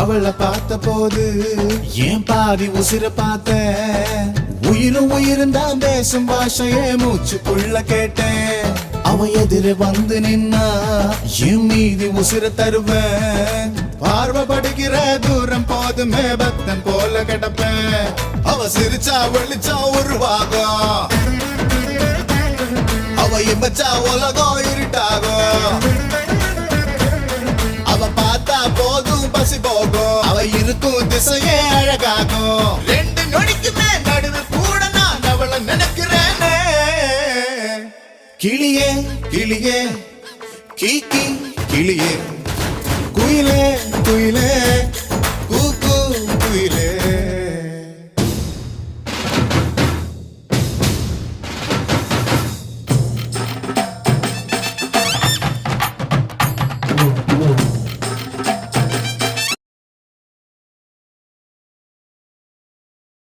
அவளை பார்த்த போது ஏன் பாதி உசிர பார்த்த உயிரும் உயிரும் தான் பேசும் பாஷையே மூச்சுக்குள்ள கேட்டேன் அவ எதிர வந்து நின்னா என் மீதி உசிர தருவேன் பார்வப்படுகிற தூரம் போதுமே பக்தன் போல கிடப்பேன் அவ சிரிச்சா வெளிச்சா உருவாகும் அவ இமச்சா உலகம் இருட்டாகும் அவ பார்த்தா போதும் பசி போகும் அவ இருக்கும் திசையே அழகாகும் ரெண்டு நொடிக்குமே நடுவு கூட நான் அவளை நினைக்கிறேனே கிளியே கிளியே கீ கீ கிளியே குயிலே குயிலே